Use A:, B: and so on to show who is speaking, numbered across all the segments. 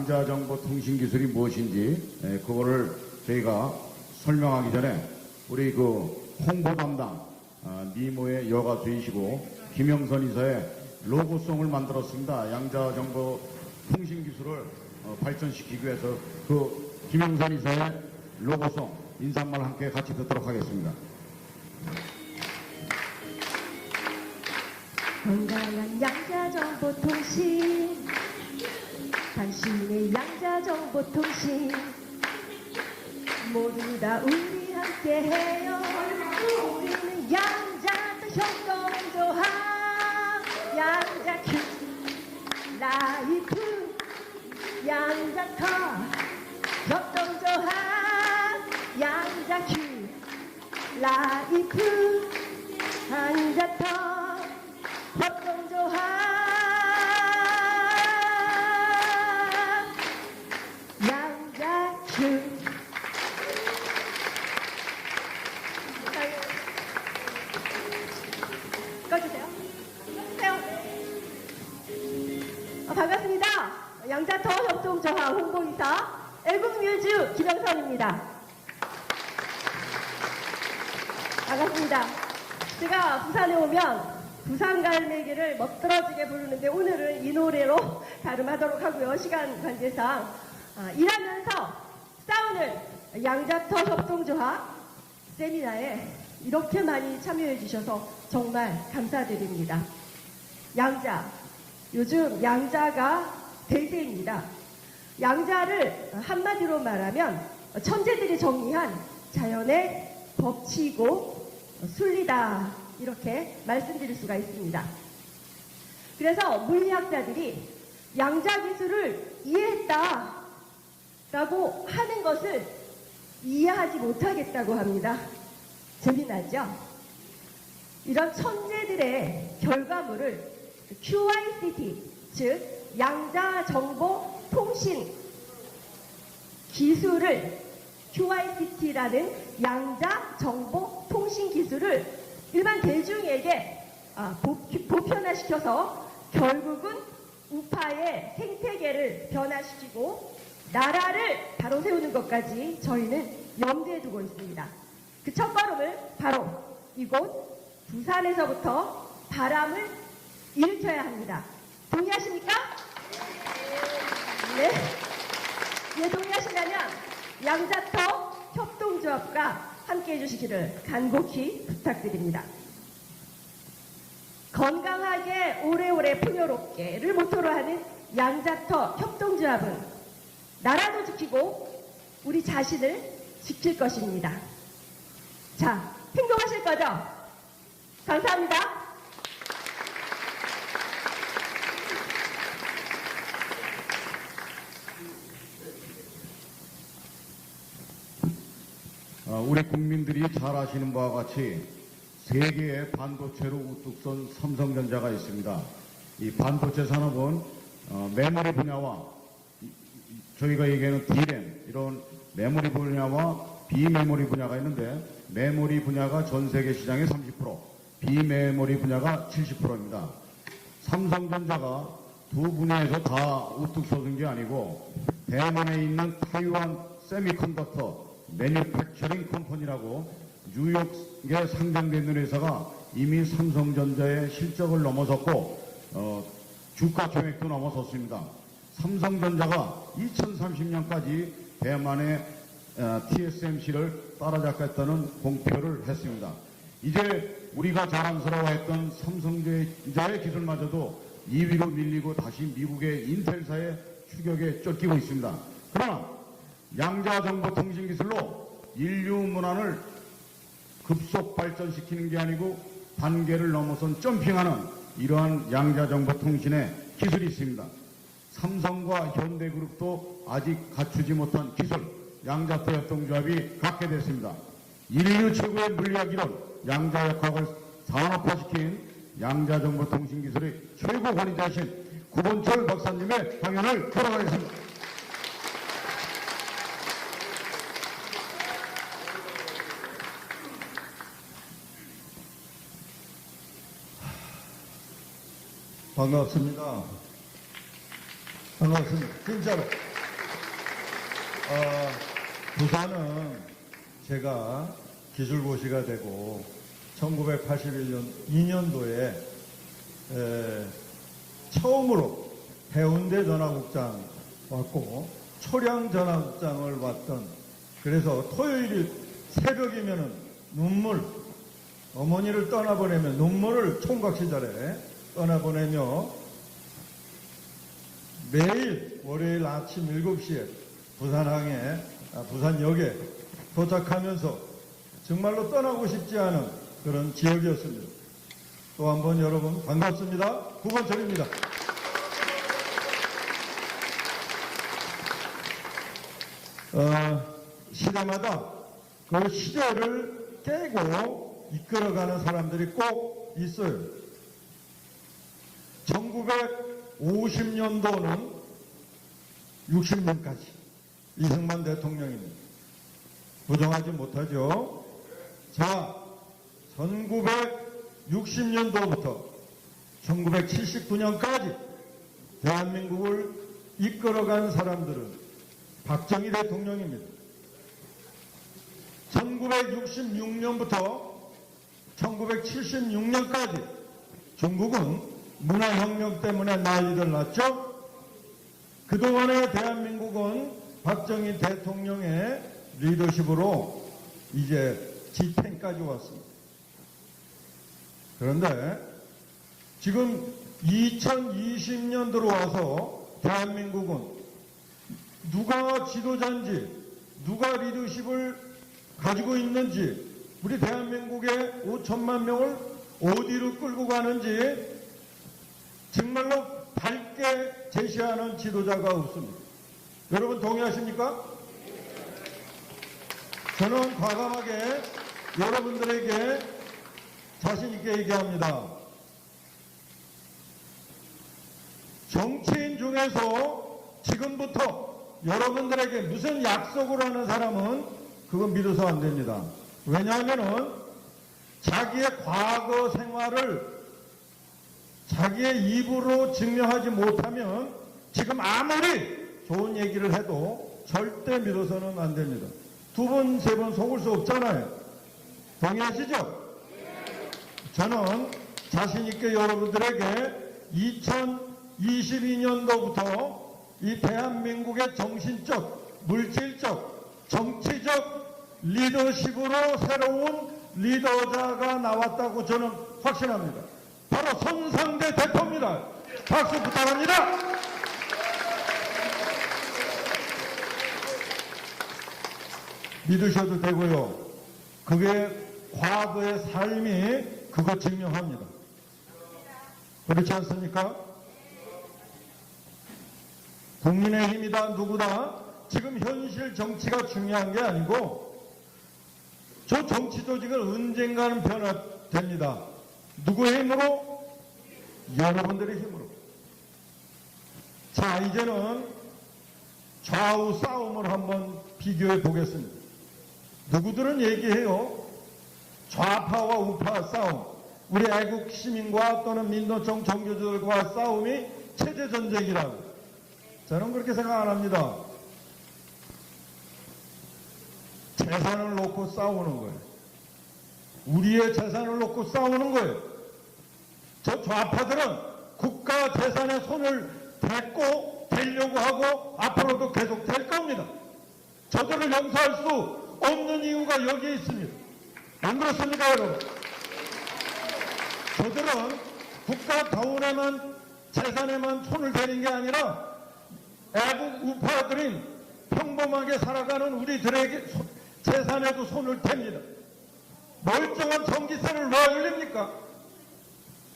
A: 양자정보통신기술이 무엇인지 그거를 저희가 설명하기 전에 우리 그 홍보 담당 미모의 여가수이시고 김영선 이사의 로고송을 만들었습니다. 양자정보통신기술을 발전시키기 위해서 그 김영선 이사의 로고송 인사말 함께 같이 듣도록 하겠습니다.
B: 건강한 양자정보통신, 당신의 양자정보통신, 모두 다 우리 함께해요. 우리는 양자도 협동조합, 양자큐 라이프, 양자터 협동조합, 양자큐 라이프, 양자터 협동조합, 양자큐. 꺼주세요. 꺼주세요. 반갑습니다. 양자터 협동조합 홍보이사 애국뮤즈 김영선입니다. 반갑습니다. 제가 부산에 오면 부산 갈매기를 멋들어지게 부르는데 오늘은 이 노래로 가름하도록 하고요. 시간 관계상 일하면서 싸우는 양자터 협동조합 세미나에 이렇게 많이 참여해 주셔서 정말 감사드립니다. 양자, 요즘 양자가 대세입니다. 양자를 한마디로 말하면 천재들이 정리한 자연의 법칙이고 순리다, 이렇게 말씀드릴 수가 있습니다. 그래서 물리학자들이 양자 기술을 이해했다라고 하는 것을 이해하지 못하겠다고 합니다. 재미나죠? 이런 천재들의 결과물을 QICT, 즉 양자정보통신 기술을, QICT라는 양자정보통신 기술을 일반 대중에게 보편화시켜서 결국은 우파의 생태계를 변화시키고 나라를 바로 세우는 것까지 저희는 염두에 두고 있습니다. 그 첫걸음을 바로 이곳 부산에서부터 바람을 일으켜야 합니다. 동의하십니까? 네. 예, 동의하신다면 양자터 협동조합과 함께해 주시기를 간곡히 부탁드립니다. 건강하게 오래오래 풍요롭게를 모토로 하는 양자터 협동조합은 나라도 지키고 우리 자신을 지킬 것입니다. 자, 행동하실 거죠? 감사합니다.
A: 우리 국민들이 잘 아시는 바와 같이 세계의 반도체로 우뚝 선 삼성전자가 있습니다. 이 반도체 산업은 메모리 분야와 저희가 얘기하는 D램, 이런 메모리 분야와 비메모리 분야가 있는데, 메모리 분야가 전 세계 시장의 30%, 비메모리 분야가 70%입니다. 삼성전자가 두 분야에서 다 우뚝 솟은 게 아니고 대만에 있는 타이완 세미컨덕터 매니팩처링 컴퍼니라고 뉴욕에 상장된 있는 회사가 이미 삼성전자의 실적을 넘어섰고 주가 총액도 넘어섰습니다. 삼성전자가 2030년까지 대만의 TSMC를 따라잡겠다는 공표를 했습니다. 이제 우리가 자랑스러워했던 삼성전자의 기술마저도 2위로 밀리고 다시 미국의 인텔사의 추격에 쫓기고 있습니다. 그러나 양자정보통신기술로 인류 문화를 급속 발전시키는 게 아니고 단계를 넘어선 점핑하는 이러한 양자정보통신의 기술이 있습니다. 삼성과 현대그룹도 아직 갖추지 못한 기술, 양자터 협동조합이 갖게 됐습니다. 인류 최고의 물리학 이론, 양자역학을 산업화시킨 양자정보통신기술의 최고 권위자이신 구본철 박사님의 강연을 들어가겠습니다.
C: 반갑습니다. 반갑습니다. 진짜로. 부산은 제가 기술고시가 되고 1981년 2년도에 처음으로 해운대 전화국장 왔고 초량 전화국장을 왔던, 그래서 토요일 새벽이면은 어머니를 떠나보내며 눈물을 총각 시절에 떠나보내며 매일 월요일 아침 7시에 부산역에 도착하면서 정말로 떠나고 싶지 않은 그런 지역이었습니다. 또 한 번 여러분 반갑습니다. 구본철입니다. 시대마다 그 시대를 깨고 이끌어가는 사람들이 꼭 있어요. 1950년도는 60년까지 이승만 대통령입니다. 부정하지 못하죠. 자, 1960년도부터 1979년까지 대한민국을 이끌어간 사람들은 박정희 대통령입니다. 1966년부터 1976년까지 중국은 문화혁명 때문에 난리들 났죠. 그동안의 대한민국은 박정희 대통령의 리더십으로 이제 G10까지 왔습니다. 그런데 지금 2020년 들어와서 대한민국은 누가 지도자인지, 누가 리더십을 가지고 있는지, 우리 대한민국의 5천만 명을 어디로 끌고 가는지 정말로 밝게 제시하는 지도자가 없습니다. 여러분 동의하십니까? 저는 과감하게 여러분들에게 자신 있게 얘기합니다. 정치인 중에서 지금부터 여러분들에게 무슨 약속을 하는 사람은 그건 믿어서 안 됩니다. 왜냐하면은 자기의 과거 생활을 자기의 입으로 증명하지 못하면 지금 아무리 좋은 얘기를 해도 절대 믿어서는 안 됩니다. 두 번, 세 번 속을 수 없잖아요. 동의하시죠? 저는 자신 있게 여러분들에게 2022년도부터 이 대한민국의 정신적, 물질적, 정치적 리더십으로 새로운 리더자가 나왔다고 저는 확신합니다. 바로 손상대 대표입니다. 박수 부탁합니다. 믿으셔도 되고요. 그게 과거의 삶이 그거 증명합니다. 그렇지 않습니까? 국민의힘이다 누구다 지금 현실 정치가 중요한 게 아니고 저 정치 조직은 언젠가는 변화됩니다. 누구의 힘으로? 여러분들의 힘으로. 자, 이제는 좌우 싸움을 한번 비교해 보겠습니다. 누구들은 얘기해요. 좌파와 우파 싸움. 우리 애국 시민과 또는 민노총 종교주들과 싸움이 체제전쟁이라고. 저는 그렇게 생각 안 합니다. 재산을 놓고 싸우는 거예요. 우리의 재산을 놓고 싸우는 거예요. 저 좌파들은 국가 재산에 손을 대려고 하고 앞으로도 계속 될 겁니다. 저들을 용서할 수 없는 이유가 여기에 있습니다. 안 그렇습니까, 여러분? 저들은 국가 다운에만 재산에만 손을 대는 게 아니라 애국 우파들인 평범하게 살아가는 우리들에게 재산에도 손을 댑니다. 멀쩡한 전기세를 왜 올립니까?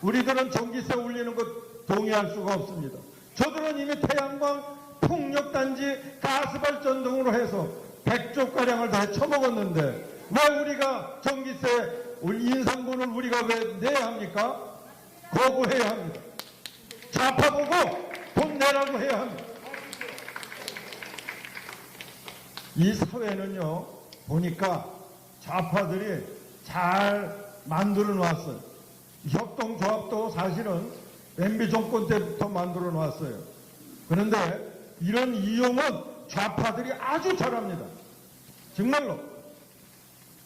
C: 우리들은 전기세 올리는 것 동의할 수가 없습니다. 저들은 이미 태양광, 풍력단지, 가스발전 등으로 해서 100조가량을 다 쳐먹었는데 왜 우리가 전기세 인상분을 우리가 왜 내야 합니까? 거부해야 합니다. 좌파 보고 돈 내라고 해야 합니다. 이 사회는요, 보니까 좌파들이 잘 만들어 놨어요. 협동조합도 사실은 MB 정권 때부터 만들어 놨어요. 그런데 이런 이용은 좌파들이 아주 잘합니다. 정말로.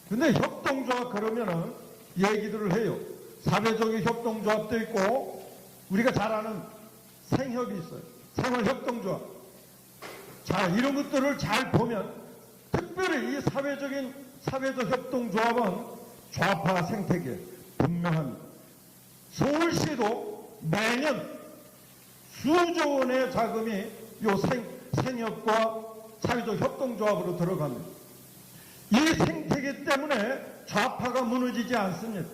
C: 근데 협동조합 그러면은 얘기들을 해요. 사회적인 협동조합도 있고 우리가 잘 아는 생협이 있어요. 생활협동조합. 자, 이런 것들을 잘 보면 특별히 이 사회적 협동조합은 좌파 생태계 분명합니다. 서울시도 매년 수조 원의 자금이 요 생협과 사회적 협동조합으로 들어갑니다. 이 생태계 때문에 좌파가 무너지지 않습니다.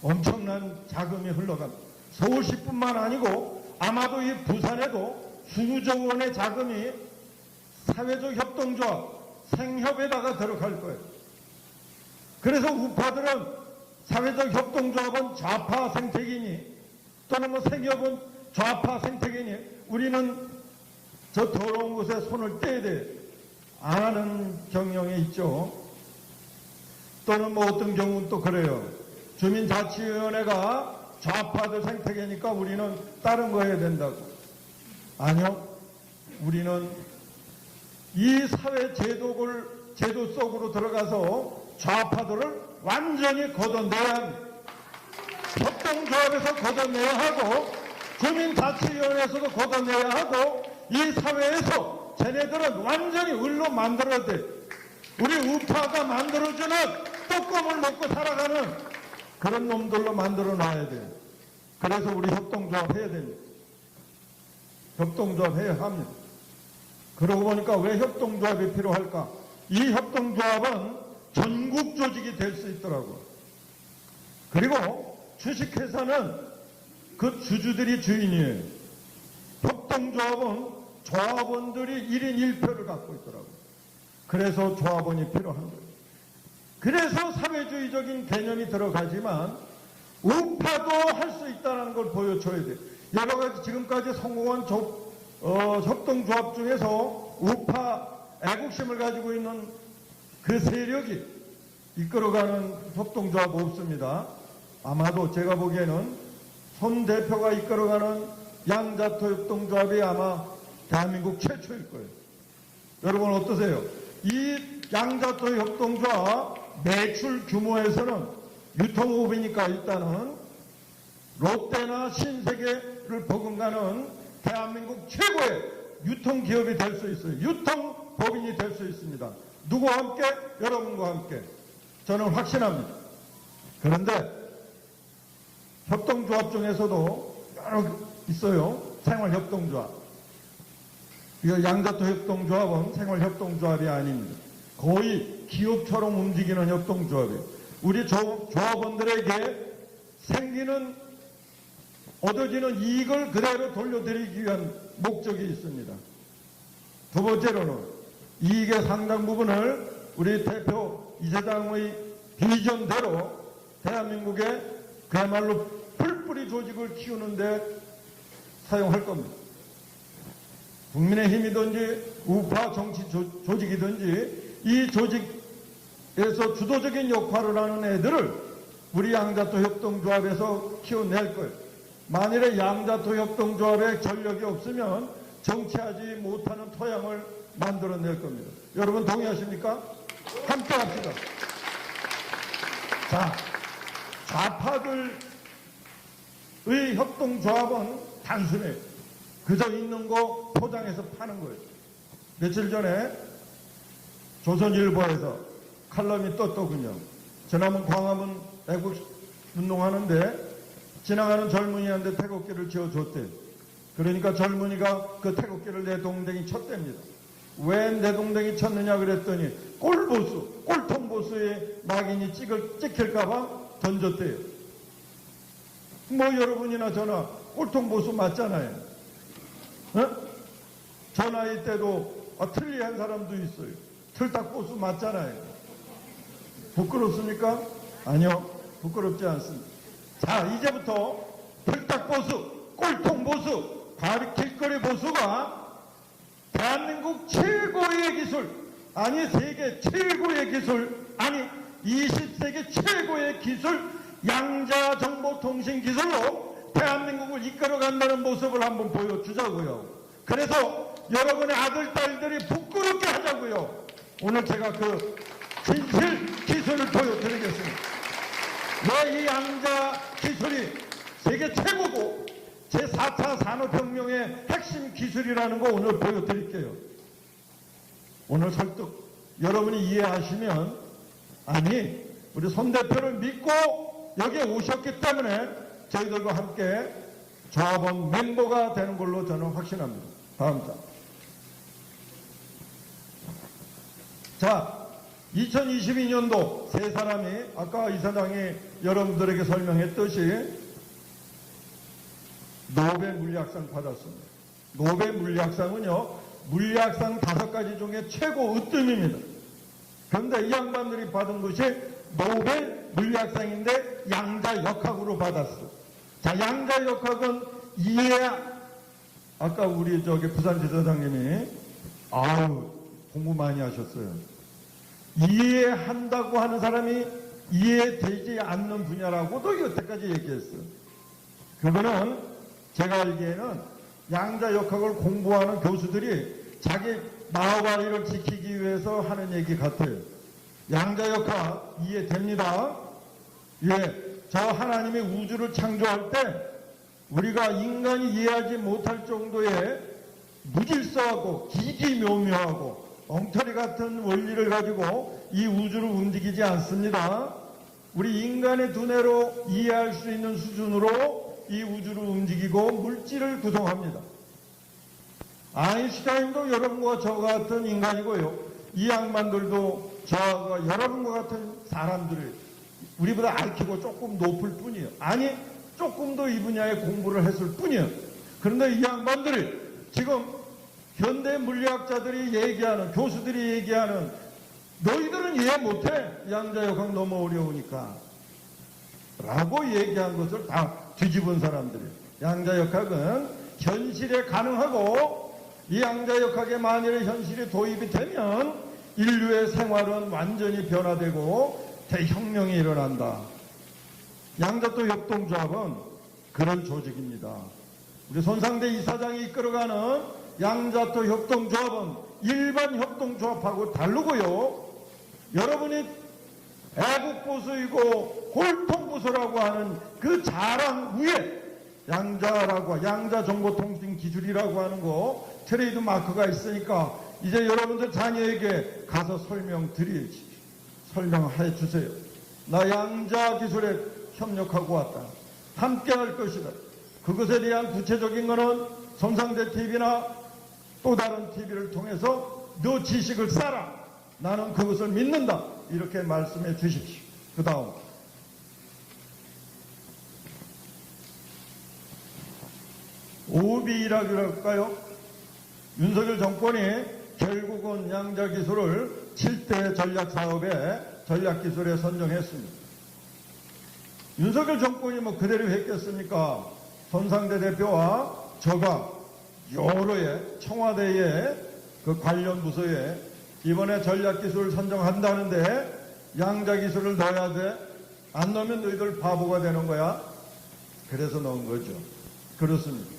C: 엄청난 자금이 흘러갑니다. 서울시뿐만 아니고 아마도 이 부산에도 수조 원의 자금이 사회적 협동조합, 생협에다가 들어갈 거예요. 그래서 우파들은 사회적 협동조합은 좌파 생태계니 또는 뭐 생협은 좌파 생태계니 우리는 저 더러운 곳에 손을 떼야 돼. 안 하는 경향이 있죠. 또는 뭐 어떤 경우는 또 그래요. 주민자치위원회가 좌파들 생태계니까 우리는 다른 거 해야 된다고. 아니요. 우리는 이 사회 제도 속으로 들어가서 좌파들을 완전히 걷어내야 합니다. 협동조합에서 걷어내야 하고 주민자치위원회에서도 걷어내야 하고 이 사회에서 쟤네들은 완전히 을로 만들어야 돼. 우리 우파가 만들어주는 떡껌을 먹고 살아가는 그런 놈들로 만들어 놔야 돼. 그래서 우리 협동조합 해야 됩니다. 협동조합 해야 합니다. 그러고 보니까 왜 협동조합이 필요할까? 이 협동조합은 전국 조직이 될 수 있더라고요. 그리고 주식회사는 그 주주들이 주인이에요. 협동조합은 조합원들이 1인 1표를 갖고 있더라고요. 그래서 조합원이 필요한 거예요. 그래서 사회주의적인 개념이 들어가지만 우파도 할 수 있다는 걸 보여줘야 돼요. 여러 가지 지금까지 성공한 협동조합 중에서 우파 애국심을 가지고 있는 그 세력이 이끌어가는 협동조합 없습니다. 아마도 제가 보기에는 손 대표가 이끌어가는 양자토 협동조합이 아마 대한민국 최초일 거예요. 여러분 어떠세요? 이 양자토 협동조합 매출 규모에서는 유통업이니까 일단은 롯데나 신세계를 버금가는 대한민국 최고의 유통기업이 될 수 있어요. 유통법인이 될 수 있습니다. 누구와 함께? 여러분과 함께. 저는 확신합니다. 그런데 협동조합 중에서도 여러 있어요. 생활협동조합. 이 양자토 협동조합은 생활협동조합이 아닙니다. 거의 기업처럼 움직이는 협동조합이에요. 우리 조합원들에게 생기는 얻어지는 이익을 그대로 돌려드리기 위한 목적이 있습니다. 두 번째로는 이익의 상당 부분을 우리 대표 이사장의 비전대로 대한민국의 그야말로 풀뿌리 조직을 키우는데 사용할 겁니다. 국민의힘이든지 우파 정치 조직이든지 이 조직에서 주도적인 역할을 하는 애들을 우리 양자토 협동조합에서 키워낼 거예요. 만일에 양자토 협동조합에 전력이 없으면 정치하지 못하는 토양을 만들어낼 겁니다. 여러분 동의하십니까? 함께 합시다. 자, 좌파들의 협동조합은 단순해요. 그저 있는 거 포장해서 파는 거예요. 며칠 전에 조선일보에서 칼럼이 떴더군요. 지난번 광화문 애국운동하는데 지나가는 젊은이한테 태극기를 지어줬대요. 그러니까 젊은이가 그 태극기를 내 동댕이 쳤답니다. 왜 내 동댕이 쳤느냐 그랬더니 꼴통보수에 낙인이 찍힐까봐 던졌대요. 뭐 여러분이나 저나 꼴통보수 맞잖아요. 어? 저 나이 때도 틀리한 사람도 있어요. 틀딱보수 맞잖아요. 부끄럽습니까? 아니요. 부끄럽지 않습니다. 자, 이제부터 틀딱보수, 꼴통보수, 길거리 보수가 대한민국 최고의 기술, 아니 세계 최고의 기술, 아니 20세기 최고의 기술, 양자정보통신 기술로 대한민국을 이끌어간다는 모습을 한번 보여주자고요. 그래서 여러분의 아들, 딸들이 부끄럽게 하자고요. 오늘 제가 그 진실 기술을 보여드리겠습니다. 왜 이 양자 기술이 세계 최고고 제4차 산업혁명의 핵심 기술이라는 거 오늘 보여드릴게요. 오늘 설득 여러분이 이해하시면, 아니 우리 손 대표를 믿고 여기에 오셨기 때문에 저희들과 함께 조합원 멤버가 되는 걸로 저는 확신합니다. 다음 자, 2022년도 세 사람이 아까 이사장이 여러분들에게 설명했듯이 노벨 물리학상 받았습니다. 노벨 물리학상은요, 물리학상 5가지 중에 최고 으뜸입니다. 그런데 이 양반들이 받은 것이 노벨 물리학상인데 양자역학으로 받았어. 자, 양자역학은 아까 우리 부산지사장님이 공부 많이 하셨어요. 이해한다고 하는 사람이 이해되지 않는 분야라고도 여태까지 얘기했어요. 그거는 제가 알기에는 양자역학을 공부하는 교수들이 자기 마을바리를 지키기 위해서 하는 얘기 같아요. 양자역학 이해됩니다. 예, 저 하나님이 우주를 창조할 때 우리가 인간이 이해하지 못할 정도의 무질서하고 기기묘묘하고 엉터리 같은 원리를 가지고 이 우주를 움직이지 않습니다. 우리 인간의 두뇌로 이해할 수 있는 수준으로 이 우주를 움직이고 물질을 구성합니다. 아인슈타인도 여러분과 저 같은 인간이고요. 이 양반들도 저와 여러분과 같은 사람들을 우리보다 IQ가 조금 높을 뿐이에요. 아니 조금 더 이 분야에 공부를 했을 뿐이에요. 그런데 이 양반들이 지금 현대 물리학자들이 얘기하는, 교수들이 얘기하는, 너희들은 이해 못해. 양자역학 너무 어려우니까. 라고 얘기한 것을 다 뒤집은 사람들이에요. 양자역학은 현실에 가능하고 이 양자역학에 만일에 현실이 도입이 되면 인류의 생활은 완전히 변화되고 대혁명이 일어난다. 양자토 협동조합은 그런 조직입니다. 우리 손상대 이사장이 이끌어가는 양자토 협동조합은 일반 협동조합하고 다르고요. 여러분이 애국보수이고 골통보수라고 하는 그 자랑 위에 양자정보통신기술이라고 하는 거 트레이드 마크가 있으니까 이제 여러분들 자녀에게 가서 설명해 주세요. 나 양자기술에 협력하고 왔다. 함께 할 것이다. 그것에 대한 구체적인 거는 손상대 TV나 또 다른 TV를 통해서 너 지식을 쌓아. 나는 그것을 믿는다. 이렇게 말씀해 주십시오. 그 다음 오비라고 할까요? 윤석열 정권이 결국은 양자기술을 7대 전략사업에 전략기술에 선정했습니다. 윤석열 정권이 뭐 그대로 했겠습니까? 손상대 대표와 저가 여러의 청와대의 그 관련 부서에 이번에 전략기술을 선정한다는데 양자기술을 넣어야 돼. 안 넣으면 너희들 바보가 되는 거야. 그래서 넣은 거죠. 그렇습니다.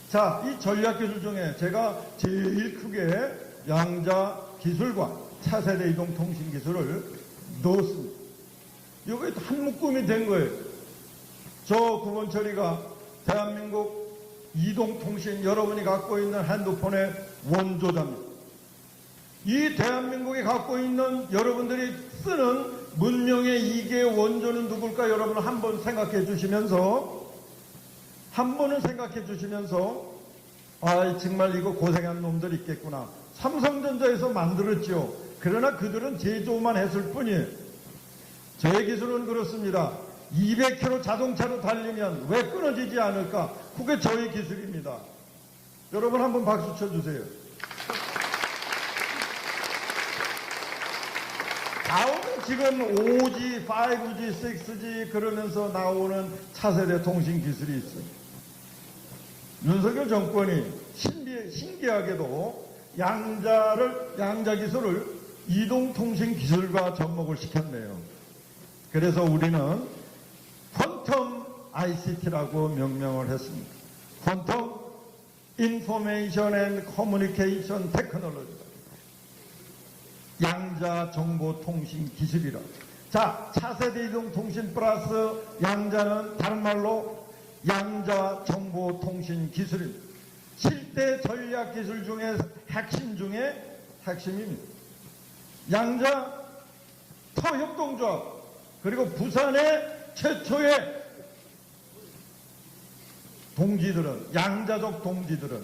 C: 자, 이 전략기술 중에 제가 제일 크게 양자기술과 차세대 이동통신기술을 넣었습니다. 이게 한 묶음이 된 거예요. 저 구본철이가 대한민국 이동통신 여러분이 갖고 있는 핸드폰의 원조자입니다. 이 대한민국이 갖고 있는 여러분들이 쓰는 문명의 이게 원조는 누굴까 여러분 한번 생각해 주시면서 정말 이거 고생한 놈들 있겠구나. 삼성전자에서 만들었죠. 그러나 그들은 제조만 했을 뿐이에요. 저의 기술은 그렇습니다. 200km 자동차로 달리면 왜 끊어지지 않을까? 그게 저의 기술입니다. 여러분 한번 박수 쳐주세요. 나오는 지금 5G, 5G, 6G 그러면서 나오는 차세대 통신 기술이 있어요. 윤석열 정권이 신기하게도 양자기술을 이동통신 기술과 접목을 시켰네요. 그래서 우리는 퀀텀 ICT라고 명명을 했습니다. 퀀텀 인포메이션 앤 커뮤니케이션 테크놀로지다. 양자 정보통신 기술이라. 자, 차세대 이동통신 플러스 양자는 다른 말로 양자 정보통신 기술입니다. 7대 전략기술 중에 핵심 중에 핵심입니다. 양자 터협동조합, 그리고 부산의 최초의 동지들은, 양자적 동지들은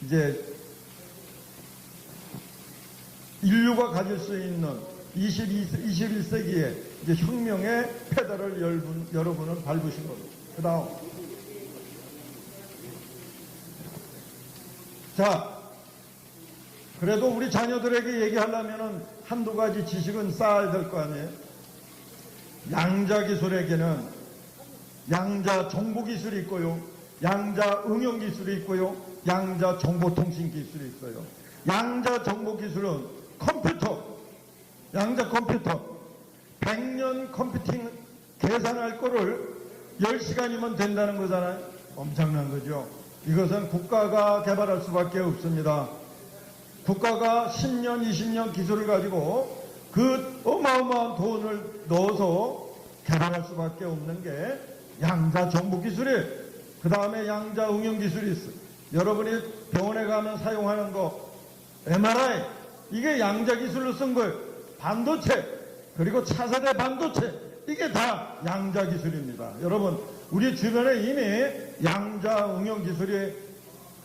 C: 이제 인류가 가질 수 있는 21세기에 이제 혁명의 페달을 여러분은 밟으신 겁니다. 그 다음. 자, 그래도 우리 자녀들에게 얘기하려면 한두 가지 지식은 쌓아야 될 거 아니에요? 양자 기술에게는 양자 정보 기술이 있고요, 양자 응용 기술이 있고요, 양자 정보통신 기술이 있어요. 양자 정보 기술은 컴퓨터, 양자 컴퓨터, 100년 컴퓨팅 계산할 거를 10시간이면 된다는 거잖아요. 엄청난 거죠. 이것은 국가가 개발할 수밖에 없습니다. 국가가 10년, 20년 기술을 가지고 그 어마어마한 돈을 넣어서 개발할 수밖에 없는 게 양자 정보 기술이에요. 그 다음에 양자 응용 기술이 있어요. 여러분이 병원에 가면 사용하는 거 MRI, 이게 양자 기술로 쓴 거예요. 반도체, 그리고 차세대 반도체, 이게 다 양자 기술입니다. 여러분, 우리 주변에 이미 양자 응용 기술이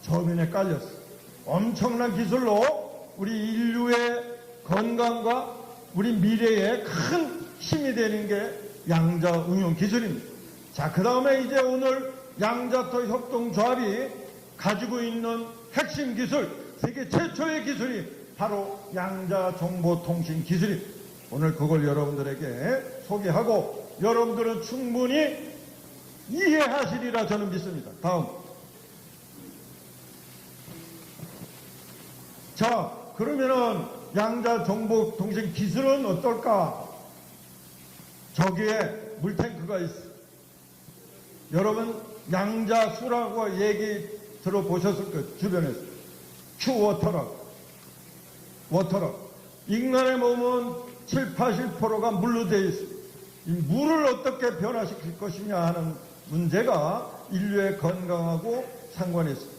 C: 저변에 깔렸어요. 엄청난 기술로 우리 인류의 건강과 우리 미래에 큰 힘이 되는 게 양자 응용 기술입니다. 자, 그 다음에 이제 오늘 양자터 협동조합이 가지고 있는 핵심 기술, 세계 최초의 기술이 바로 양자 정보통신 기술입니다. 오늘 그걸 여러분들에게 소개하고 여러분들은 충분히 이해하시리라 저는 믿습니다. 다음. 자, 그러면은 양자 정보통신 기술은 어떨까? 저기에 물탱크가 있어. 여러분 양자수라고 얘기 들어보셨을 거예요. 주변에서. 큐워터라고. 워터라고. 인간의 몸은 7, 80%가 물로 되어 있습니다. 이 물을 어떻게 변화시킬 것이냐 하는 문제가 인류의 건강하고 상관이 있습니다.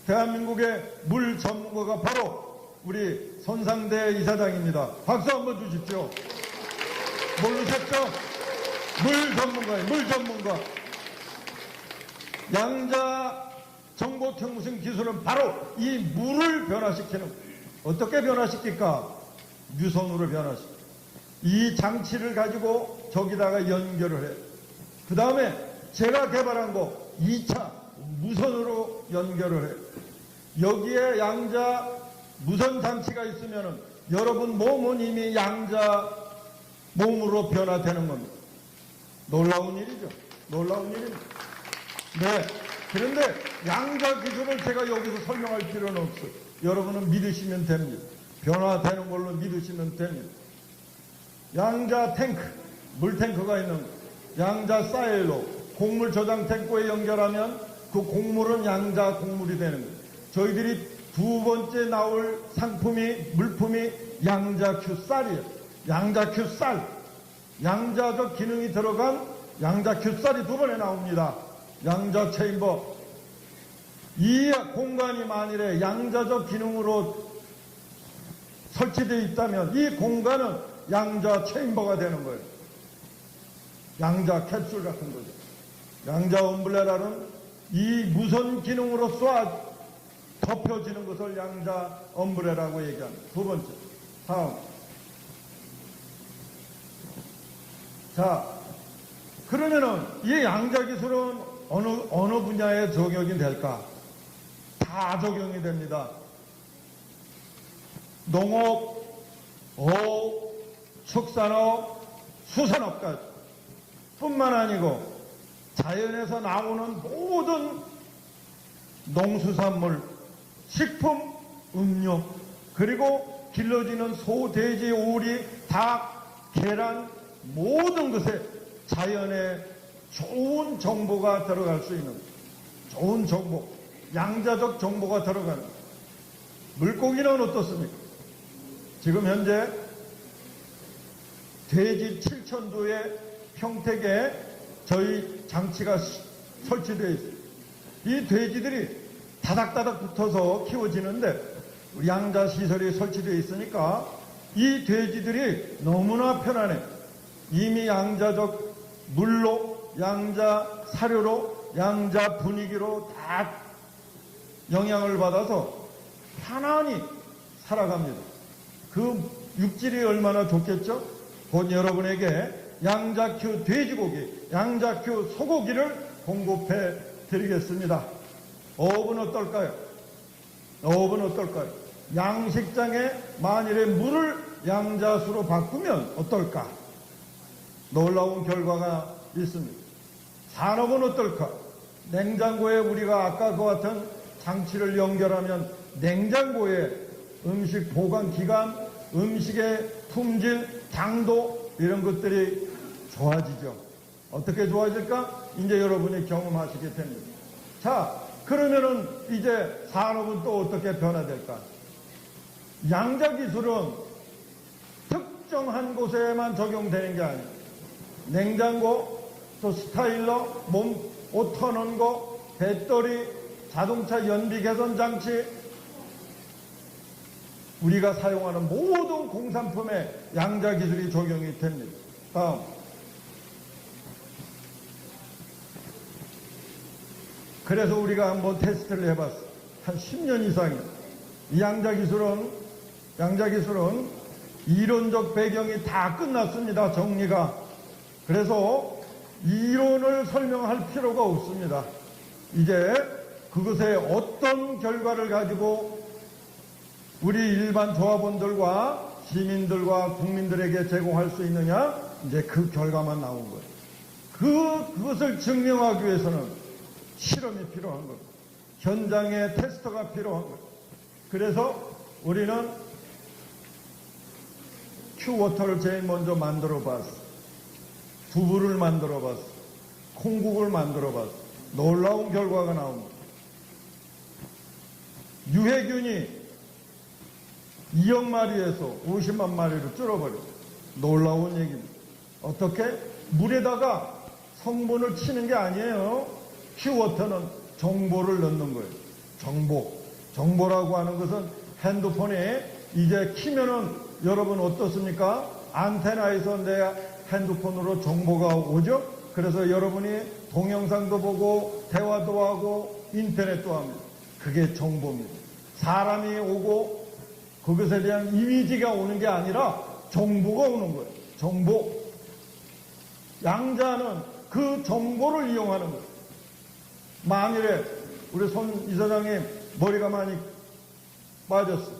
C: 대한민국의 물 전문가가 바로 우리 손상대 이사장입니다. 박수 한번 주십시오. 모르셨죠? 물 전문가예요. 물 전문가. 양자 정보통신 기술은 바로 이 물을 변화시키는 거예요. 어떻게 변화시킬까? 유선으로 변화시켜. 이 장치를 가지고 저기다가 연결을 해요. 그 다음에 제가 개발한 거 2차 무선으로 연결을 해요. 여기에 양자 무선 장치가 있으면 여러분 몸은 이미 양자 몸으로 변화되는 겁니다. 놀라운 일이죠. 놀라운 일입니다. 네. 그런데 양자 기술을 제가 여기서 설명할 필요는 없어요. 여러분은 믿으시면 됩니다. 변화되는 걸로 믿으시면 됩니다. 양자 탱크, 물탱크가 있는 양자 사일로, 곡물 저장 탱크에 연결하면 그 곡물은 양자 곡물이 되는 거예요. 저희들이 두 번째 나올 상품이, 물품이 양자 큐쌀이에요. 양자 큐쌀. 양자적 기능이 들어간 양자 큐쌀이 두 번에 나옵니다. 양자 체인버. 이 공간이 만일에 양자적 기능으로 설치되어 있다면 이 공간은 양자 체인버가 되는 거예요. 양자 캡슐 같은 거죠. 양자 엄브레라는 이 무선 기능으로 쏴 덮여지는 것을 양자 엄브레라고 얘기합니다. 두 번째. 다음. 자, 그러면은 이 양자 기술은 어느 분야에 적용이 될까? 다 적용이 됩니다. 농업, 어업, 축산업, 수산업까지 뿐만 아니고 자연에서 나오는 모든 농수산물, 식품, 음료, 그리고 길러지는 소, 돼지, 오리, 닭, 계란, 모든 것에 자연에 좋은 정보가 들어갈 수 있는 좋은 정보. 양자적 정보가 들어가는 물고기는 어떻습니까? 지금 현재 돼지 7,000도의 평택에 저희 장치가 설치되어 있어요. 이 돼지들이 다닥다닥 붙어서 키워지는데 양자 시설이 설치되어 있으니까 이 돼지들이 너무나 편안해. 이미 양자적 물로, 양자 사료로, 양자 분위기로 다 영향을 받아서 편안히 살아갑니다. 그 육질이 얼마나 좋겠죠? 곧 여러분에게 양자큐 돼지고기, 양자큐 소고기를 공급해 드리겠습니다. 어업은 어떨까요? 어업은 어떨까요? 양식장에 만일에 물을 양자수로 바꾸면 어떨까? 놀라운 결과가 있습니다. 산업은 어떨까? 냉장고에 우리가 아까 그와 같은 장치를 연결하면 냉장고에 음식 보관 기간, 음식의 품질, 당도 이런 것들이 좋아지죠. 어떻게 좋아질까? 이제 여러분이 경험하시게 됩니다. 자, 그러면은 이제 산업은 또 어떻게 변화될까? 양자 기술은 특정한 곳에만 적용되는 게 아니에요. 냉장고, 또 스타일러, 옷 터는 거, 배터리, 자동차 연비 개선 장치, 우리가 사용하는 모든 공산품에 양자 기술이 적용이 됩니다. 다음. 그래서 우리가 한번 테스트를 해봤어. 한 10년 이상이요. 이 양자 기술은 이론적 배경이 다 끝났습니다. 정리가. 그래서 이론을 설명할 필요가 없습니다. 이제 그것에 어떤 결과를 가지고 우리 일반 조합원들과 시민들과 국민들에게 제공할 수 있느냐? 이제 그 결과만 나온 거예요. 그것을 증명하기 위해서는 실험이 필요한 겁니다. 현장의 테스터가 필요한 거예요. 그래서 우리는 큐워터를 제일 먼저 만들어 봤어. 두부를 만들어 봤어. 콩국을 만들어 봤어. 놀라운 결과가 나옵니다. 유해균이 2억 마리에서 50만 마리로 줄어버렸어요. 놀라운 얘기입니다. 어떻게? 물에다가 성분을 치는 게 아니에요. 큐워터는 정보를 넣는 거예요. 정보라고 하는 것은 핸드폰에 이제 키면은 여러분 어떻습니까? 안테나에서 내 핸드폰으로 정보가 오죠? 그래서 여러분이 동영상도 보고 대화도 하고 인터넷도 합니다. 그게 정보입니다. 사람이 오고 그것에 대한 이미지가 오는 게 아니라 정보가 오는 거예요. 정보. 양자는 그 정보를 이용하는 거예요. 만일에 우리 손 이사장님 머리가 많이 빠졌어.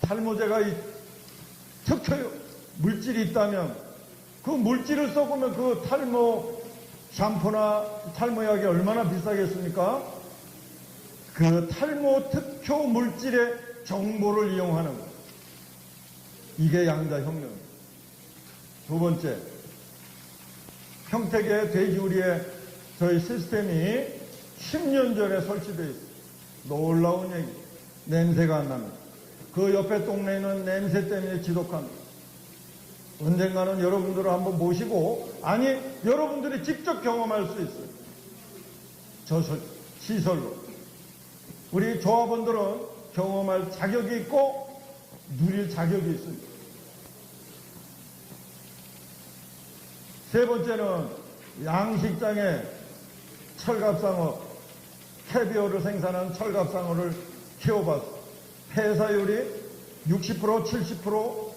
C: 탈모제가 특효 물질이 있다면 그 물질을 썩으면 그 탈모 샴푸나 탈모약이 얼마나 비싸겠습니까? 그 탈모 특효 물질의 정보를 이용하는 것. 이게 양자혁명입니다. 두 번째, 평택의 돼지우리에 저희 시스템이 10년 전에 설치되어 있어요. 놀라운 얘기. 냄새가 안 납니다. 그 옆에 동네는 냄새 때문에 지독합니다. 언젠가는 여러분들을 한번 모시고, 아니 여러분들이 직접 경험할 수 있어요. 저 시설로. 우리 조합원들은 경험할 자격이 있고 누릴 자격이 있습니다. 세 번째는 양식장에 철갑상어, 캐비어를 생산한 철갑상어를 키워봤습니다. 폐사율이 60%, 70%,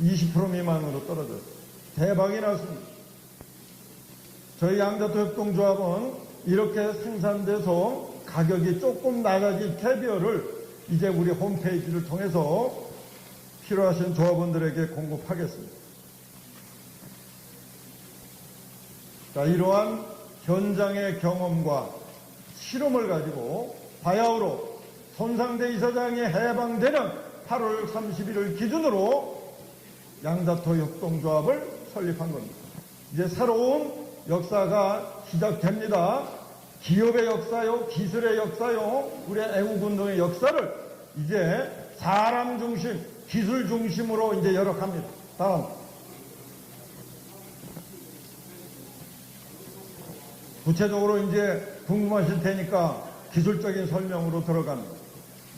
C: 20% 미만으로 떨어졌어요. 대박이 났습니다. 저희 양자토 협동조합은 이렇게 생산돼서 가격이 조금 낮아진 캐비어를 이제 우리 홈페이지를 통해서 필요하신 조합원들에게 공급하겠습니다. 자, 이러한 현장의 경험과 실험을 가지고 바야흐로 손상대 이사장이 해방되는 8월 31일 기준으로 양자토 협동조합을 설립한 겁니다. 이제 새로운 역사가 시작됩니다. 기업의 역사요, 기술의 역사요, 우리 애국운동의 역사를 이제 사람 중심, 기술 중심으로 이제 열어갑니다. 다음. 구체적으로 이제 궁금하실 테니까 기술적인 설명으로 들어갑니다.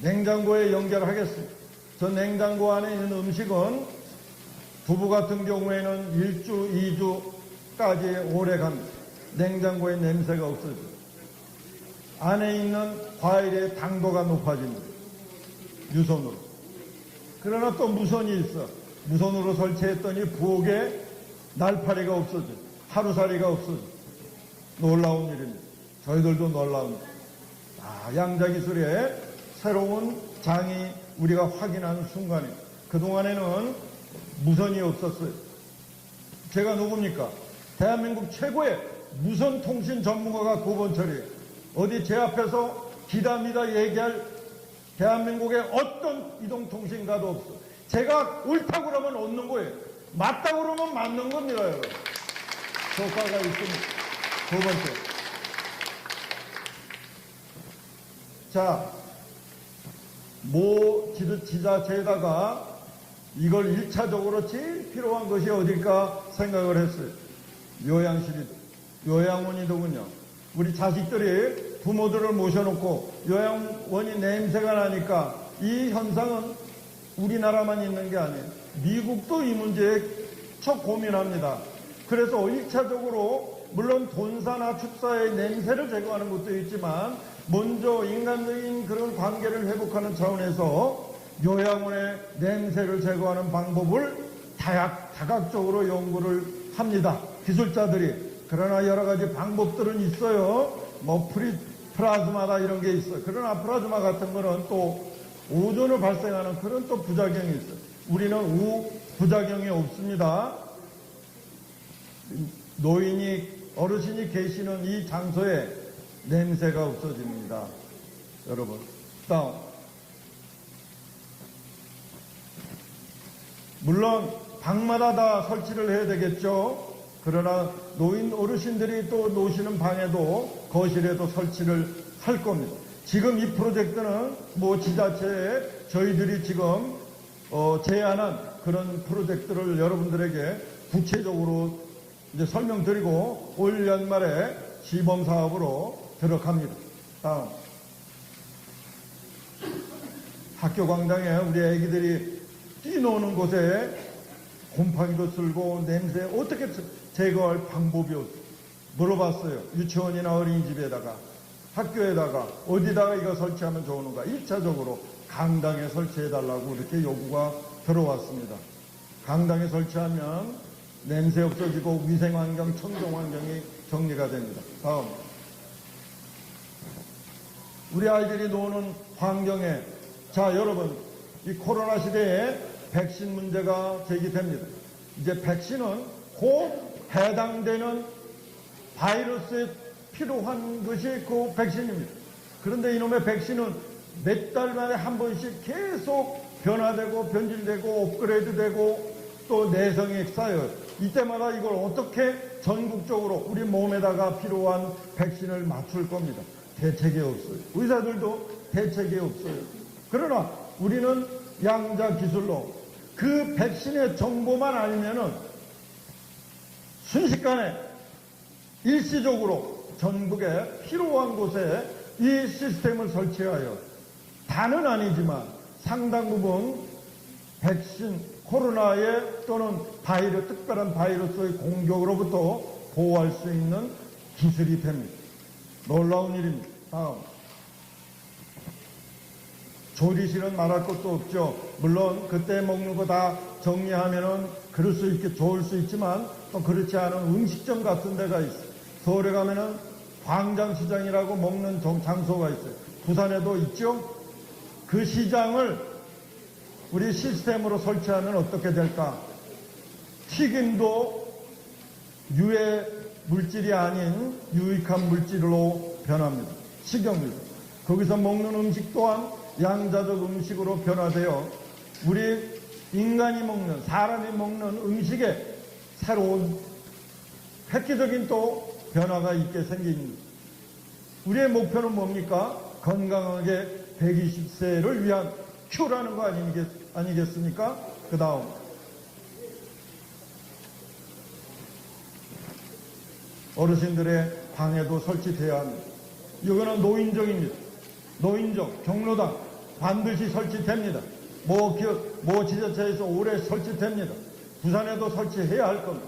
C: 냉장고에 연결하겠습니다. 저 냉장고 안에 있는 음식은 두부 같은 경우에는 1주, 2주까지 오래 갑니다. 냉장고에 냄새가 없어집니다. 안에 있는 과일의 당도가 높아집니다. 유선으로. 그러나 또 무선이 있어. 무선으로 설치했더니 부엌에 날파리가 없어져. 하루살이가 없어져. 놀라운 일입니다. 저희들도 놀라웁니다. 양자기술의 새로운 장이 우리가 확인하는 순간입니다. 그동안에는 무선이 없었어요. 제가 누굽니까? 대한민국 최고의 무선통신 전문가가 고본철이에요. 어디 제 앞에서 기다미다 얘기할 대한민국의 어떤 이동통신가도 없어. 제가 옳다고 그러면 옳는 거예요. 맞다고 그러면 맞는 겁니다, 여러분. 효과가 있습니다. 두 번째. 자, 모 지자체에다가 이걸 1차적으로 제일 필요한 것이 어딜까 생각을 했어요. 요양실이다. 요양원이더군요. 우리 자식들이 부모들을 모셔놓고 요양원이 냄새가 나니까 이 현상은 우리나라만 있는 게 아니에요. 미국도 이 문제에 척 고민합니다. 그래서 1차적으로 물론 돈사나 축사의 냄새를 제거하는 것도 있지만 먼저 인간적인 그런 관계를 회복하는 차원에서 요양원의 냄새를 제거하는 방법을 다각적으로 연구를 합니다. 기술자들이. 그러나 여러 가지 방법들은 있어요. 뭐 플라즈마다 이런 게 있어요. 그러나 플라즈마 같은 거는 또 오존을 발생하는 그런 또 부작용이 있어요. 우리는 부작용이 없습니다. 어르신이 계시는 이 장소에 냄새가 없어집니다. 여러분. 다음. 물론 방마다 다 설치를 해야 되겠죠. 그러나 어르신들이 또 노시는 방에도 거실에도 설치를 할 겁니다. 지금 이 프로젝트는 뭐 지자체에 저희들이 지금 제안한 그런 프로젝트를 여러분들에게 구체적으로 이제 설명드리고 올 연말에 시범 사업으로 들어갑니다. 다음. 학교 광장에 우리 애기들이 뛰노는 곳에 곰팡이도 쓸고 냄새 어떻게 제거할 방법이 없어. 물어봤어요. 유치원이나 어린이집에다가 학교에다가 어디다가 이거 설치하면 좋은가. 1차적으로 강당에 설치해달라고 이렇게 요구가 들어왔습니다. 강당에 설치하면 냄새 없어지고 위생환경, 청정환경이 정리가 됩니다. 다음. 우리 아이들이 노는 환경에 자 여러분 이 코로나 시대에 백신 문제가 제기됩니다. 이제 백신은 곧 해당되는 바이러스에 필요한 것이 그 백신입니다. 그런데 이놈의 백신은 몇 달 만에 한 번씩 계속 변화되고 변질되고 업그레이드되고 또 내성이 쌓여요. 이때마다 이걸 어떻게 전국적으로 우리 몸에다가 필요한 백신을 맞출 겁니다. 대책이 없어요. 의사들도 대책이 없어요. 그러나 우리는 양자 기술로 그 백신의 정보만 알면은 순식간에 일시적으로 전국에 필요한 곳에 이 시스템을 설치하여 다는 아니지만 상당 부분 백신, 코로나의 또는 특별한 바이러스의 공격으로부터 보호할 수 있는 기술이 됩니다. 놀라운 일입니다. 다음. 조리실은 말할 것도 없죠. 물론 그때 먹는 거 다 정리하면은 그럴 수 있게 좋을 수 있지만 또 그렇지 않은 음식점 같은 데가 있어요. 서울에 가면은 광장시장이라고 먹는 장소가 있어요. 부산에도 있죠. 그 시장을 우리 시스템으로 설치하면 어떻게 될까? 튀김도 유해 물질이 아닌 유익한 물질로 변합니다. 식용유. 거기서 먹는 음식 또한 양자적 음식으로 변화되어 우리 인간이 먹는, 사람이 먹는 음식에 새로운 획기적인 또 변화가 있게 생깁니다. 우리의 목표는 뭡니까? 건강하게 120세를 위한 큐라는 거 아니겠습니까? 그 다음 어르신들의 방에도 설치돼야 합니다. 이거는 노인정입니다. 노인정, 경로당 반드시 설치됩니다. 모 지자체에서 올해 설치됩니다. 부산에도 설치해야 할 겁니다.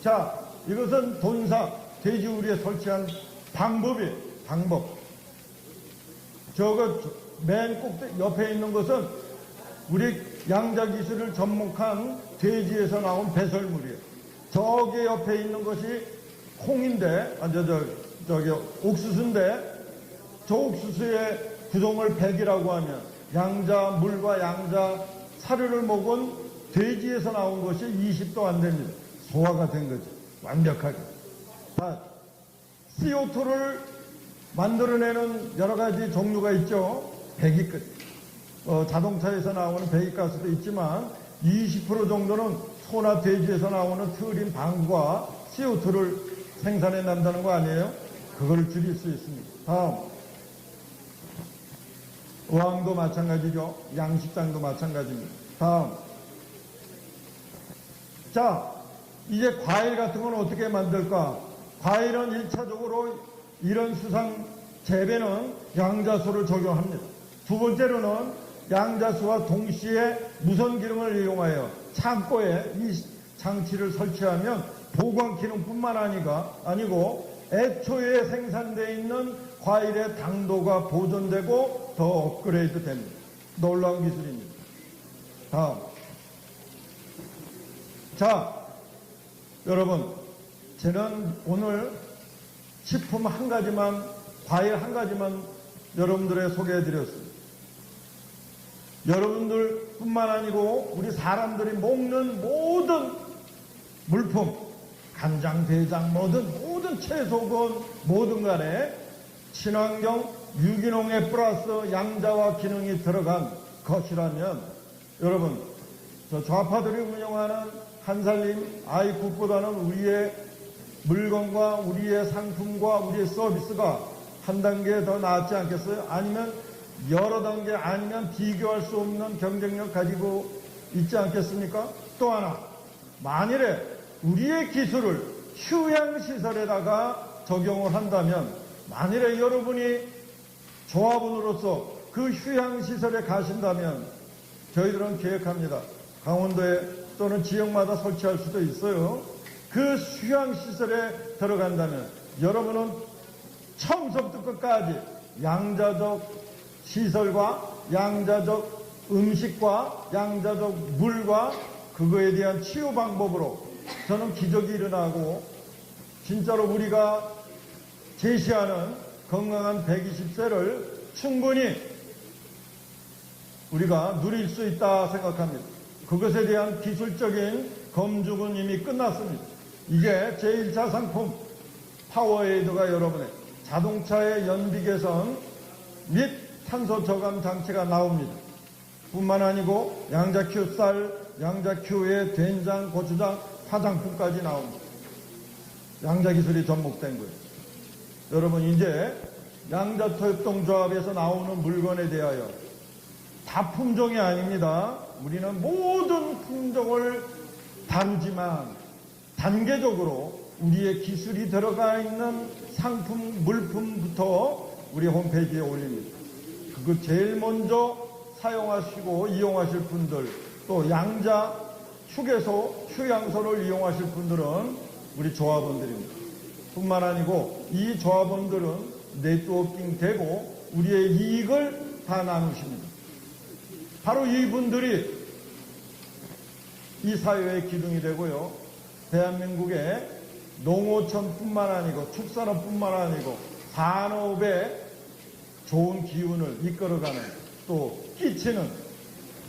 C: 자, 이것은 돈사 돼지우리에 설치한 방법. 저거 맨 꼭대 옆에 있는 것은 우리 양자기술을 접목한 돼지에서 나온 배설물이에요. 저기 옆에 있는 것이 콩인데, 저기 옥수수인데, 저 옥수수의 구동을 100이라고 하면 양자 물과 양자 사료를 먹은 돼지에서 나온 것이 20도 안 됩니다. 소화가 된 거죠. 완벽하게. CO2를 만들어내는 여러 가지 종류가 있죠. 배기가스. 자동차에서 나오는 배기가스도 있지만 20% 정도는 소나 돼지에서 나오는 트린 방과 CO2를 생산해 난다는 거 아니에요? 그걸 줄일 수 있습니다. 다음. 어항도 마찬가지죠. 양식장도 마찬가지입니다. 다음. 자, 이제 과일 같은 건 어떻게 만들까? 과일은 1차적으로 이런 수상 재배는 양자수를 적용합니다. 두 번째로는 양자수와 동시에 무선 기능을 이용하여 창고에 이 장치를 설치하면 보관 기능뿐만 아니고 애초에 생산되어 있는 과일의 당도가 보존되고 더 업그레이드 됩니다. 놀라운 기술입니다. 다음. 자, 여러분, 저는 오늘 식품 한 가지만, 과일 한 가지만 여러분들에 소개해 드렸습니다. 여러분들뿐만 아니고 우리 사람들이 먹는 모든 물품, 간장, 대장, 모든 채소건 뭐든 간에 친환경 유기농에 플러스 양자와 기능이 들어간 것이라면 여러분, 저 좌파들이 운영하는 한살림 아이국보다는 우리의 물건과 우리의 상품과 우리의 서비스가 한 단계 더 나았지 않겠어요? 아니면 여러 단계 아니면 비교할 수 없는 경쟁력 가지고 있지 않겠습니까? 또 하나, 만일에 우리의 기술을 휴양시설에다가 적용을 한다면 만일에 여러분이 조합원으로서 그 휴양시설에 가신다면 저희들은 계획합니다. 강원도에 또는 지역마다 설치할 수도 있어요. 그 휴양시설에 들어간다면 여러분은 처음부터 끝까지 양자적 시설과 양자적 음식과 양자적 물과 그거에 대한 치유 방법으로 저는 기적이 일어나고 진짜로 우리가 제시하는 건강한 120세를 충분히 우리가 누릴 수 있다 생각합니다. 그것에 대한 기술적인 검증은 이미 끝났습니다. 이게 제1차 상품 파워에이드가 여러분의 자동차의 연비 개선 및 탄소 저감 장치가 나옵니다. 뿐만 아니고 양자큐 쌀, 양자큐의 된장, 고추장, 화장품까지 나옵니다. 양자기술이 접목된 거예요. 여러분, 이제 양자토협동조합에서 나오는 물건에 대하여 다 품종이 아닙니다. 우리는 모든 품종을 다루지만 단계적으로 우리의 기술이 들어가 있는 상품, 물품부터 우리 홈페이지에 올립니다. 그거 제일 먼저 사용하시고 이용하실 분들, 또 양자, 휴게소, 휴양소를 이용하실 분들은 우리 조합원들입니다. 뿐만 아니고 이 조합원들은 네트워킹 되고 우리의 이익을 다 나누십니다. 바로 이분들이 이 사회의 기둥이 되고요. 대한민국의 농어촌뿐만 아니고 축산업뿐만 아니고 산업의 좋은 기운을 이끌어가는 또 끼치는,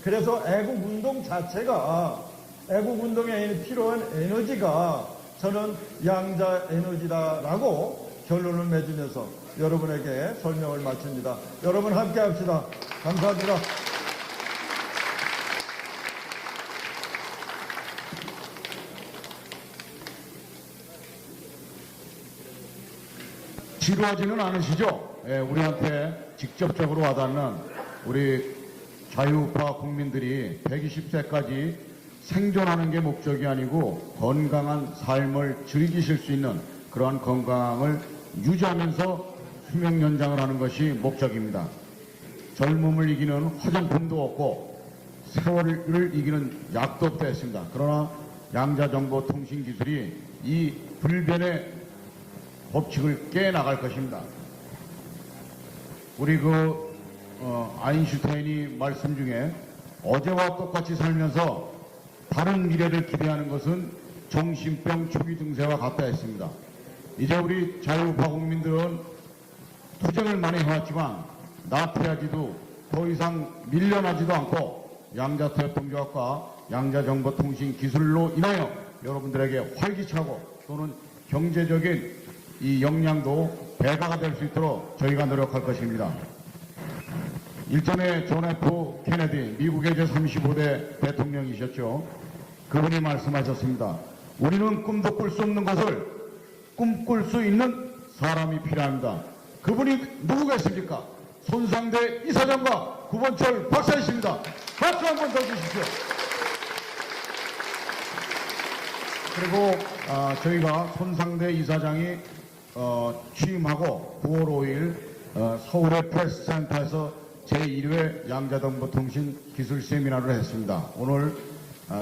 C: 그래서 애국운동 자체가, 애국운동에 필요한 에너지가 저는 양자 에너지다라고 결론을 맺으면서 여러분에게 설명을 마칩니다. 여러분 함께 합시다. 감사합니다.
A: 지루하지는 않으시죠? 예, 우리한테 직접적으로 와닿는 우리 자유우파 국민들이 120세까지 생존하는 게 목적이 아니고 건강한 삶을 즐기실 수 있는 그러한 건강을 유지하면서 수명 연장을 하는 것이 목적입니다. 젊음을 이기는 화장품도 없고 세월을 이기는 약도 없다 했습니다. 그러나 양자정보통신기술이 이 불변의 법칙을 깨나갈 것입니다. 우리 아인슈타인이 말씀 중에 어제와 똑같이 살면서 다른 미래를 기대하는 것은 정신병 초기 증세와 같다 했습니다. 이제 우리 자유우파 국민들은 투쟁을 많이 해왔지만 나태하지도 더 이상 밀려나지도 않고 양자협동조합과 양자정보통신 기술로 인하여 여러분들에게 활기차고 또는 경제적인 이 역량도 배가가 될 수 있도록 저희가 노력할 것입니다. 일전에 존 F 케네디 미국의 제35대 대통령이셨죠. 그분이 말씀하셨습니다. 우리는 꿈도 꿀 수 없는 것을 꿈꿀 수 있는 사람이 필요합니다. 그분이 누구겠습니까? 손상대 이사장과 구본철 박사이십니다. 박수 한 번 더 주십시오. 그리고 저희가 손상대 이사장이 취임하고 9월 5일 서울의 프레스센터에서 제1회 양자정보통신 기술 세미나를 했습니다. 오늘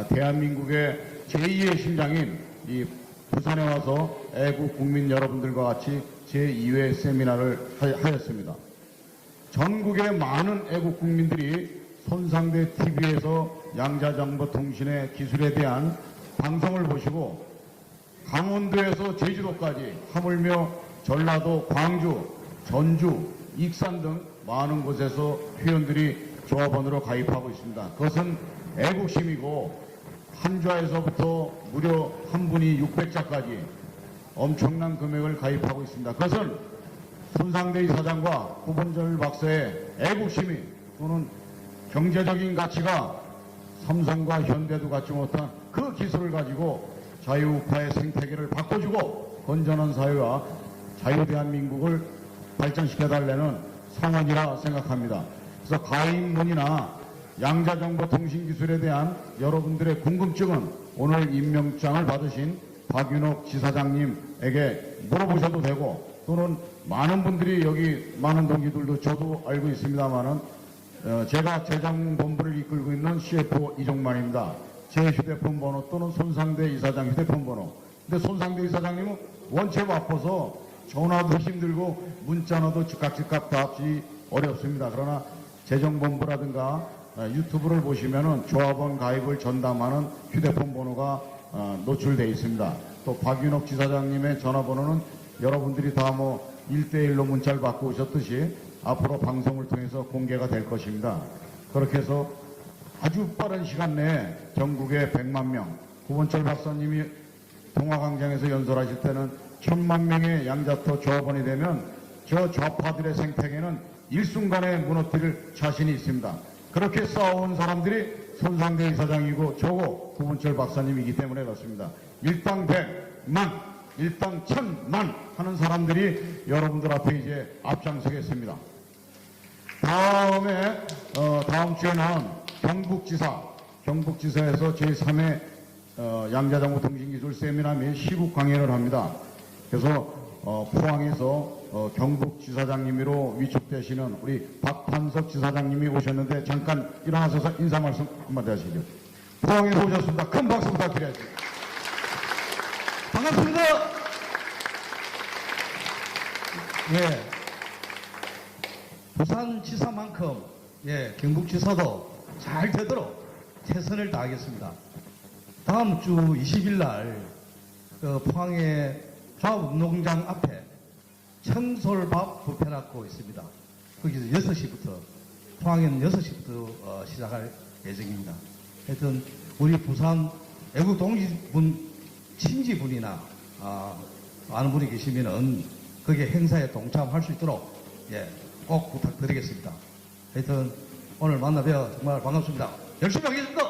A: 대한민국의 제2의 심장인 이 부산에 와서 애국 국민 여러분들과 같이 제2회 세미나를 하였습니다. 전국의 많은 애국 국민들이 손상대 TV에서 양자정보통신의 기술에 대한 방송을 보시고 강원도에서 제주도까지 하물며 전라도, 광주, 전주, 익산 등 많은 곳에서 회원들이 조합원으로 가입하고 있습니다. 그것은 애국심이고 한좌에서부터 무려 한 분이 600자까지 엄청난 금액을 가입하고 있습니다. 그것은 손상대 이사장과 구본철 박사의 애국심이 또는 경제적인 가치가 삼성과 현대도 갖지 못한 그 기술을 가지고 자유우파의 생태계를 바꿔주고 건전한 사회와 자유대한민국을 발전시켜달라는 상황이라 생각합니다. 그래서 가입문이나 양자정보통신기술에 대한 여러분들의 궁금증은 오늘 임명장을 받으신 박윤옥 지사장님에게 물어보셔도 되고 또는 많은 분들이 여기 많은 동기들도 저도 알고 있습니다만은 제가 재정본부를 이끌고 있는 CFO 이종만입니다. 제 휴대폰 번호 또는 손상대 이사장 휴대폰 번호. 근데 손상대 이사장님은 원체 바빠서 전화도 힘들고 문자 넣어도 즉각 답이 어렵습니다. 그러나 재정본부라든가 유튜브를 보시면은 조합원 가입을 전담하는 휴대폰 번호가 노출되어 있습니다. 또 박윤옥 지사장님의 전화번호는 여러분들이 다 뭐 1대1로 문자를 받고 오셨듯이 앞으로 방송을 통해서 공개가 될 것입니다. 그렇게 해서 아주 빠른 시간 내에 전국에 100만 명, 구본철 박사님이 동화광장에서 연설하실 때는 1000만 명의 양자토 조합원이 되면 저 좌파들의 생태계는 일순간에 무너뜨릴 자신이 있습니다. 그렇게 싸워온 사람들이 손상대 이사장이고 저고 구본철 박사님이기 때문에 그렇습니다. 일당 100만, 일당 1000만 하는 사람들이 여러분들 앞에 이제 앞장서겠습니다. 다음 주에는 경북지사에서 제3회 양자정보통신기술 세미나 및 시국 강연을 합니다. 그래서 포항에서 경북지사장님으로 위촉되시는 우리 박판석 지사장님이 오셨는데 잠깐 일어나셔서 인사 말씀 한마디 하시죠. 포항에서 오셨습니다. 큰 박수 부탁드리겠습니다.
C: 반갑습니다. 예. 부산지사만큼 경북지사도 잘 되도록 최선을 다하겠습니다. 다음 주 20일 날 포항의 좌운동장 앞에 청솔밥 뷔페 놨고 있습니다. 거기서 6시부터 포항에는 6시부터 시작할 예정입니다. 하여튼 우리 부산 애국 동지분 친지분이나 아는 분이 계시면은 거기에 행사에 동참할 수 있도록 꼭 부탁드리겠습니다. 하여튼 오늘 만나 뵈어 정말 반갑습니다. 열심히 하겠습니다.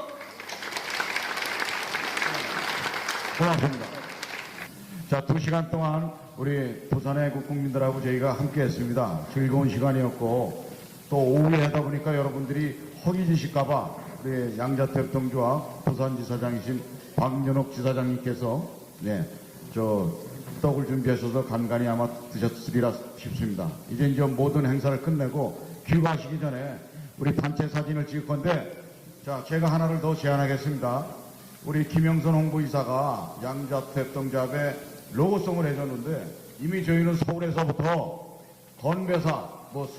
A: 고맙습니다. 자, 2시간 동안 우리 부산의 국민들하고 저희가 함께 했습니다. 즐거운 시간이었고, 또 오후에 하다 보니까 여러분들이 허기지실까봐 우리 양자태 동주와 부산지사장이신 박연옥 지사장님께서 떡을 준비하셔서 간간히 아마 드셨으리라 싶습니다. 이제 모든 행사를 끝내고 귀가하시기 전에 우리 단체 사진을 찍을 건데, 자, 제가 하나를 더 제안하겠습니다. 우리 김영선 홍보이사가 양자태 동잡에 로고송을 해줬는데, 이미 저희는 서울에서부터 건배사,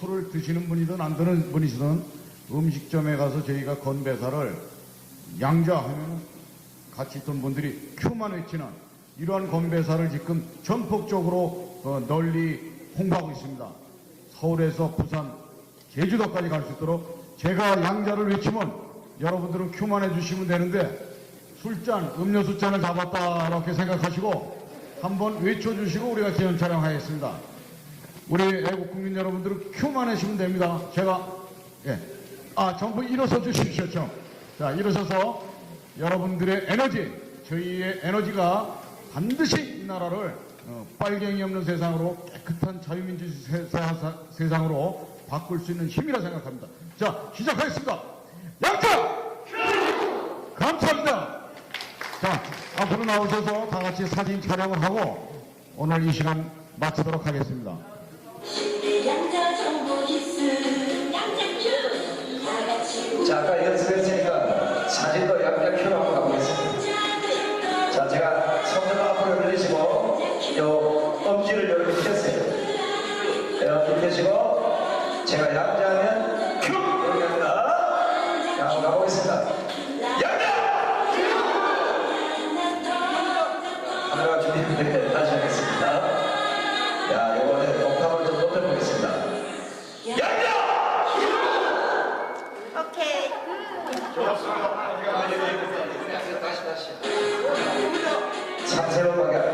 A: 술을 드시는 분이든 안 드는 분이시든 음식점에 가서 저희가 건배사를 양자하면 같이 있던 분들이 큐만 외치는 이러한 건배사를 지금 전폭적으로 널리 홍보하고 있습니다. 서울에서 부산, 제주도까지 갈 수 있도록 제가 양자를 외치면 여러분들은 큐만 해주시면 되는데, 술잔, 음료수 잔을 잡았다 이렇게 생각하시고 한번 외쳐주시고 우리가 지연 촬영하겠습니다. 우리 애국국민 여러분들은 큐만 하시면 됩니다. 제가 전부 일어서 주십시오. 자, 일어서서 여러분들의 에너지, 저희의 에너지가 반드시 이 나라를 빨갱이 없는 세상으로, 깨끗한 자유민주 세상으로 바꿀 수 있는 힘이라 생각합니다. 자, 시작하겠습니다. 양자! 감사합니다. 자, 앞으로 나오셔서 다 같이 사진 촬영을 하고 오늘 이 시간 마치도록 하겠습니다.
D: 양자 정보 기술 양자큐 다 같이
E: 자, 아까 연습했으니까 사진도 양자 큐로 한번 가보겠습니다. 자, 제가 손을 앞으로 올리시고 요 엄지를 이렇게 펴세요. 이렇게 펴시고 제가 양자하면 큐! 이렇게 합니다. 자, 한번 가보겠습니다. 양자! 카메라가 준비되면 다시 하겠습니다. 자, 이번에 옥탑을 좀 높여보겠습니다. 양자!
D: 오케이
E: 다시. 3세로 방향.